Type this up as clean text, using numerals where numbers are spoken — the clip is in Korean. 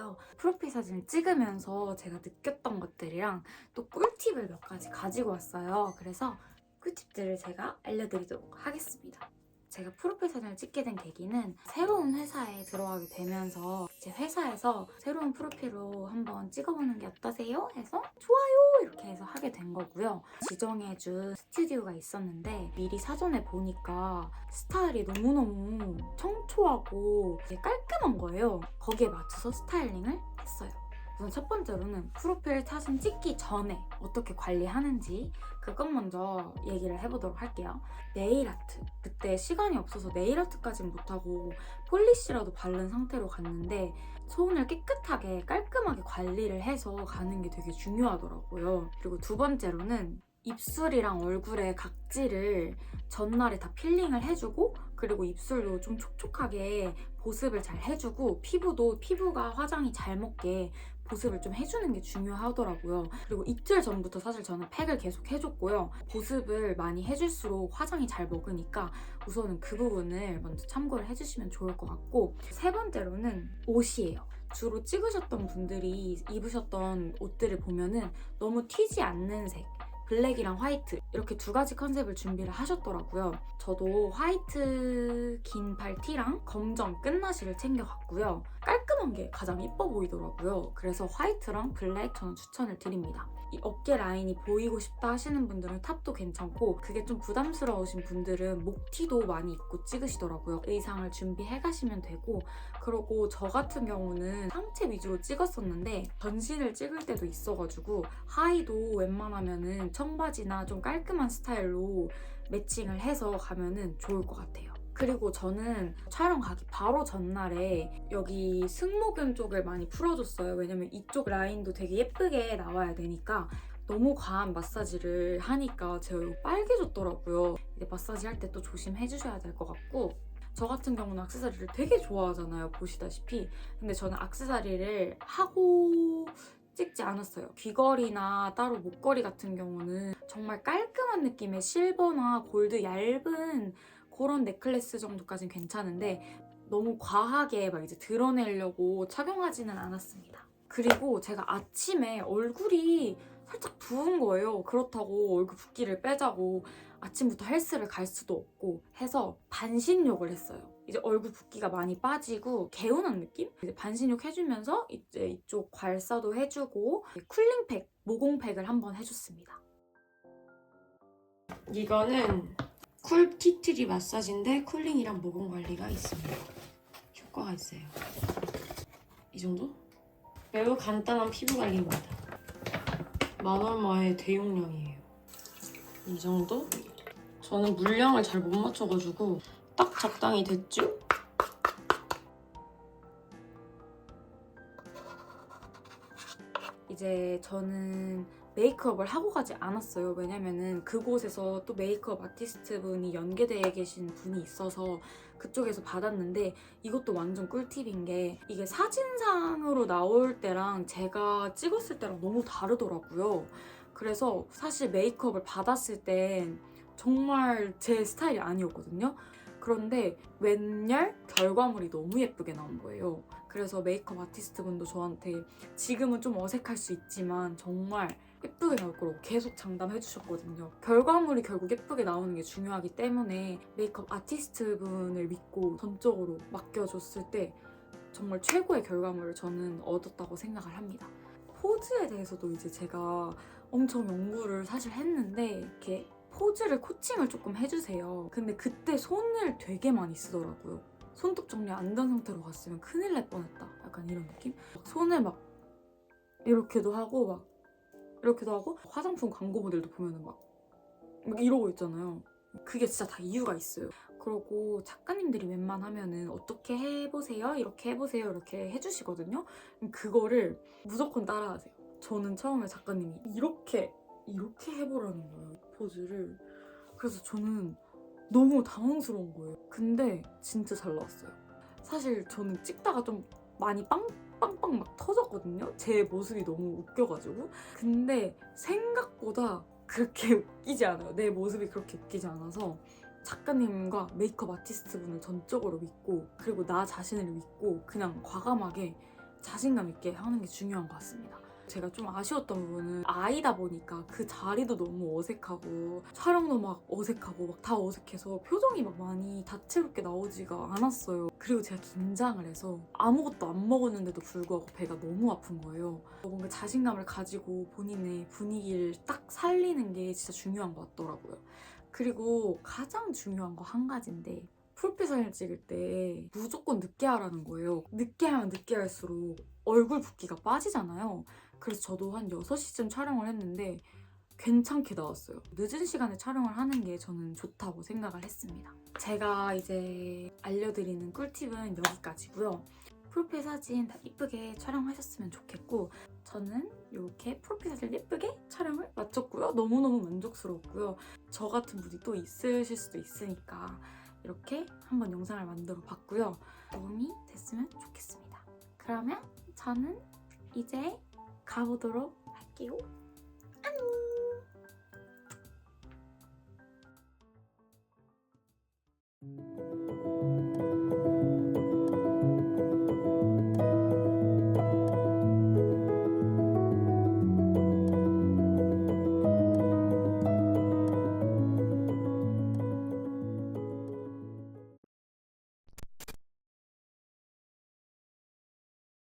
건데요. 프로필 사진을 찍으면서 제가 느꼈던 것들이랑 또 꿀팁을 몇 가지 가지고 왔어요. 그래서 꿀팁들을 제가 알려드리도록 하겠습니다. 제가 프로필 사진을 찍게 된 계기는 새로운 회사에 들어가게 되면서 제 회사에서 새로운 프로필로 한번 찍어보는 게 어떠세요? 해서 좋아요! 이렇게 해서 하게 된 거고요. 지정해준 스튜디오가 있었는데 미리 사전에 보니까 스타일이 너무너무 청초하고 깔끔한 거예요. 거기에 맞춰서 스타일링을 했어요. 우선 첫 번째로는 프로필 사진 찍기 전에 어떻게 관리하는지 그것 먼저 얘기를 해보도록 할게요. 네일 아트. 그때 시간이 없어서 네일 아트까진 못하고 폴리시라도 바른 상태로 갔는데 손을 깨끗하게 깔끔하게 관리를 해서 가는 게 되게 중요하더라고요. 그리고 두 번째로는 입술이랑 얼굴의 각질을 전날에 다 필링을 해주고 그리고 입술도 좀 촉촉하게 보습을 잘 해주고 피부가 화장이 잘 먹게 보습을 좀 해주는 게 중요하더라고요. 그리고 이틀 전부터 사실 저는 팩을 계속 해줬고요. 보습을 많이 해줄수록 화장이 잘 먹으니까 우선은 그 부분을 먼저 참고를 해주시면 좋을 것 같고 세 번째로는 옷이에요. 주로 찍으셨던 분들이 입으셨던 옷들을 보면은 너무 튀지 않는 색 블랙이랑 화이트 이렇게 두 가지 컨셉을 준비를 하셨더라고요. 저도 화이트 긴팔 티랑 검정 끝나시를 챙겨갔고요. 깔끔한 게 가장 예뻐 보이더라고요. 그래서 화이트랑 블랙 저는 추천을 드립니다. 이 어깨 라인이 보이고 싶다 하시는 분들은 탑도 괜찮고 그게 좀 부담스러우신 분들은 목티도 많이 입고 찍으시더라고요. 의상을 준비해 가시면 되고 그리고 저 같은 경우는 상체 위주로 찍었었는데 전신을 찍을 때도 있어가지고 하의도 웬만하면은 청바지나 좀 깔끔한 스타일로 매칭을 해서 가면은 좋을 것 같아요. 그리고 저는 촬영 가기 바로 전날에 여기 승모근 쪽을 많이 풀어줬어요. 왜냐면 이쪽 라인도 되게 예쁘게 나와야 되니까 너무 과한 마사지를 하니까 제 얼굴 빨개졌더라고요. 이제 마사지 할 때 또 조심해 주셔야 될 것 같고 저 같은 경우는 액세서리를 되게 좋아하잖아요. 보시다시피. 근데 저는 액세서리를 하고 찍지 않았어요. 귀걸이나 따로 목걸이 같은 경우는 정말 깔끔한 느낌의 실버나 골드 얇은 그런 넥클래스 정도까지는 괜찮은데 너무 과하게 막 이제 드러내려고 착용하지는 않았습니다. 그리고 제가 아침에 얼굴이 살짝 부은 거예요. 그렇다고 얼굴 붓기를 빼자고 아침부터 헬스를 갈 수도 없고 해서 반신욕을 했어요. 이제 얼굴 붓기가 많이 빠지고 개운한 느낌? 이제 반신욕 해주면서 이제 이쪽 괄사도 해주고 쿨링팩, 모공팩을 한번 해줬습니다. 이거는 쿨 티트리 마사지인데 쿨링이랑 모공 관리가 있습니다. 효과가 있어요. 이 정도? 매우 간단한 피부 관리입니다. 만 얼마의 대용량이에요. 이 정도? 저는 물량을 잘 못 맞춰가지고 딱 적당히 됐죠? 이제 저는 메이크업을 하고 가지 않았어요. 왜냐면은 그곳에서 또 메이크업 아티스트 분이 연계되어 계신 분이 있어서 그쪽에서 받았는데 이것도 완전 꿀팁인 게 이게 사진상으로 나올 때랑 제가 찍었을 때랑 너무 다르더라고요. 그래서 사실 메이크업을 받았을 땐 정말 제 스타일이 아니었거든요. 그런데 웬열 결과물이 너무 예쁘게 나온 거예요. 그래서 메이크업 아티스트 분도 저한테 지금은 좀 어색할 수 있지만 정말 예쁘게 나올 거라고 계속 장담해 주셨거든요. 결과물이 결국 예쁘게 나오는 게 중요하기 때문에 메이크업 아티스트 분을 믿고 전적으로 맡겨줬을 때 정말 최고의 결과물을 저는 얻었다고 생각을 합니다. 포즈에 대해서도 이제 제가 엄청 연구를 사실 했는데 이렇게 포즈를 코칭을 조금 해주세요. 근데 그때 손을 되게 많이 쓰더라고요. 손톱 정리 안 된 상태로 갔으면 큰일 날 뻔했다. 약간 이런 느낌? 손을 막 이렇게도 하고 막 이렇게도 하고 화장품 광고 모델도 보면은 막 이러고 있잖아요. 그게 진짜 다 이유가 있어요. 그리고 작가님들이 웬만하면은 어떻게 해보세요? 이렇게 해보세요? 이렇게 해주시거든요. 그거를 무조건 따라하세요. 저는 처음에 작가님이 이렇게 해보라는 거예요. 포즈를. 그래서 저는 너무 당황스러운 거예요. 근데 진짜 잘 나왔어요. 사실 저는 찍다가 좀 많이 빵빵빵 막 터졌거든요. 제 모습이 너무 웃겨가지고. 근데 생각보다 그렇게 웃기지 않아요. 내 모습이 그렇게 웃기지 않아서 작가님과 메이크업 아티스트 분을 전적으로 믿고 그리고 나 자신을 믿고 그냥 과감하게 자신감 있게 하는 게 중요한 것 같습니다. 제가 좀 아쉬웠던 부분은 아이다 보니까 그 자리도 너무 어색하고 촬영도 막 어색하고 막 다 어색해서 표정이 막 많이 다채롭게 나오지가 않았어요. 그리고 제가 긴장을 해서 아무것도 안 먹었는데도 불구하고 배가 너무 아픈 거예요. 뭔가 자신감을 가지고 본인의 분위기를 딱 살리는 게 진짜 중요한 것 같더라고요. 그리고 가장 중요한 거 한 가지인데 프로필 사진을 찍을 때 무조건 늦게 하라는 거예요. 늦게 하면 늦게 할수록 얼굴 붓기가 빠지잖아요. 그래서 저도 한 6시쯤 촬영을 했는데 괜찮게 나왔어요. 늦은 시간에 촬영을 하는 게 저는 좋다고 생각을 했습니다. 제가 이제 알려드리는 꿀팁은 여기까지고요. 프로필 사진 다 이쁘게 촬영하셨으면 좋겠고 저는 이렇게 프로필 사진을 예쁘게 촬영을 마쳤고요. 너무너무 만족스러웠고요. 저 같은 분이 또 있으실 수도 있으니까 이렇게 한번 영상을 만들어 봤고요. 도움이 됐으면 좋겠습니다. 그러면 저는 이제 가보도록 할게요.